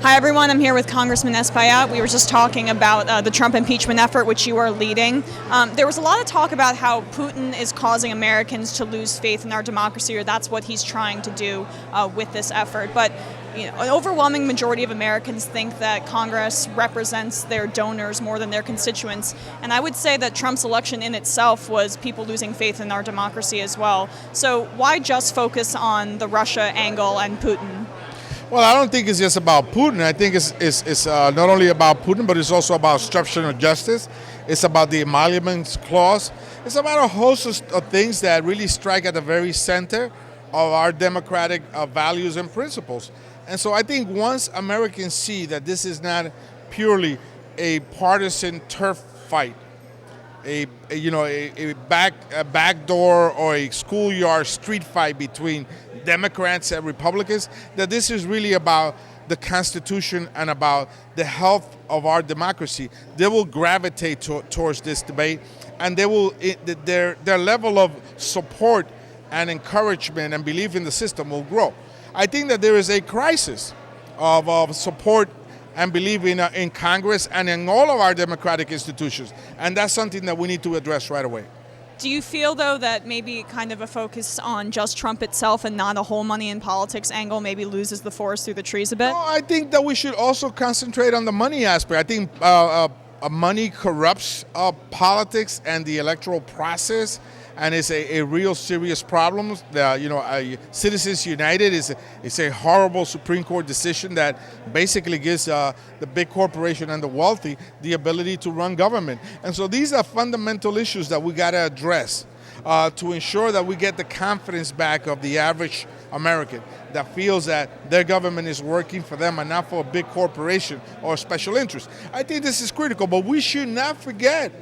Hi everyone, I'm here with Congressman Espaillat. We were just talking about the Trump impeachment effort, which you are leading. There was a lot of talk about how Putin is causing Americans to lose faith in our democracy, or that's what he's trying to do with this effort. But an overwhelming majority of Americans think that Congress represents their donors more than their constituents. And I would say that Trump's election in itself was people losing faith in our democracy as well. So why just focus on the Russia angle and Putin? Well, I don't think it's just about Putin. I think it's not only about Putin, but it's also about obstruction of justice. It's about the emoluments clause. It's about a host of things that really strike at the very center of our democratic values and principles. And so I think once Americans see that this is not purely a partisan turf fight, a backdoor or a schoolyard street fight between Democrats and Republicans, that this is really about the Constitution and about the health of our democracy, they will gravitate towards this debate, and their level of support and encouragement and belief in the system will grow. I think that there is a crisis of support and believe in Congress and in all of our democratic institutions. And that's something that we need to address right away. Do you feel, though, that maybe kind of a focus on just Trump itself and not a whole money in politics angle maybe loses the forest through the trees a bit? No, I think that we should also concentrate on the money aspect. I think money corrupts politics and the electoral process, and it's a real serious problem. Citizens United is a horrible Supreme Court decision that basically gives the big corporation and the wealthy the ability to run government. And so these are fundamental issues that we got to address to ensure that we get the confidence back of the average American that feels that their government is working for them and not for a big corporation or special interest. I think this is critical, but we should not forget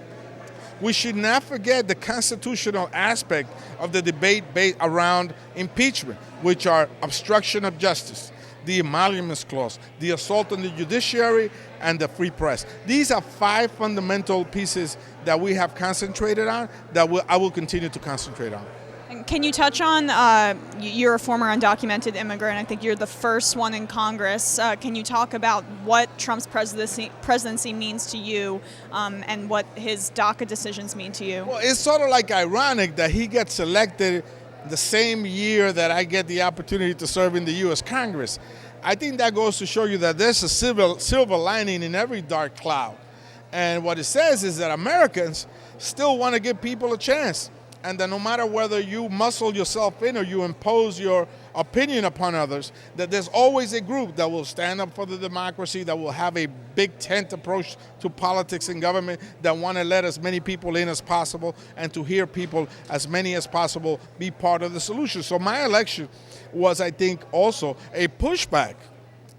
the constitutional aspect of the debate based around impeachment, which are obstruction of justice, the emoluments clause, the assault on the judiciary, and the free press. These are 5 fundamental pieces that we have concentrated on, that I will continue to concentrate on. Can you touch on, you're a former undocumented immigrant, I think you're the first one in Congress. Can you talk about what Trump's presidency means to you and what his DACA decisions mean to you? Well, it's sort of like ironic that he gets elected the same year that I get the opportunity to serve in the U.S. Congress. I think that goes to show you that there's a silver lining in every dark cloud. And what it says is that Americans still want to give people a chance. And that no matter whether you muscle yourself in or you impose your opinion upon others, that there's always a group that will stand up for the democracy, that will have a big tent approach to politics and government, that want to let as many people in as possible and to hear people, as many as possible, be part of the solution. So my election was, I think, also a pushback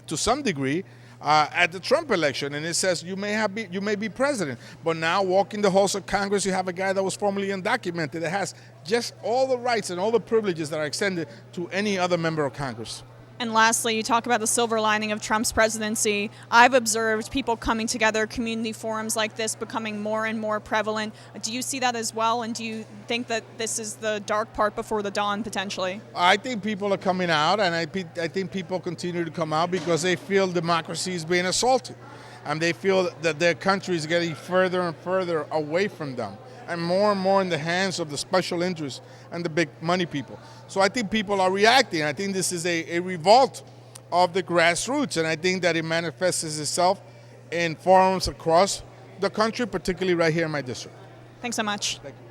to some degree at the Trump election, and it says you may be president, but now walking the halls of Congress, you have a guy that was formerly undocumented that has just all the rights and all the privileges that are extended to any other member of Congress. And lastly, you talk about the silver lining of Trump's presidency. I've observed people coming together, community forums like this becoming more and more prevalent. Do you see that as well? And do you think that this is the dark part before the dawn, potentially? I think people are coming out, and I think people continue to come out because they feel democracy is being assaulted. And they feel that their country is getting further and further away from them, and more in the hands of the special interests and the big money people. So I think people are reacting. I think this is a revolt of the grassroots, and I think that it manifests itself in forums across the country, particularly right here in my district. Thanks so much. Thank you.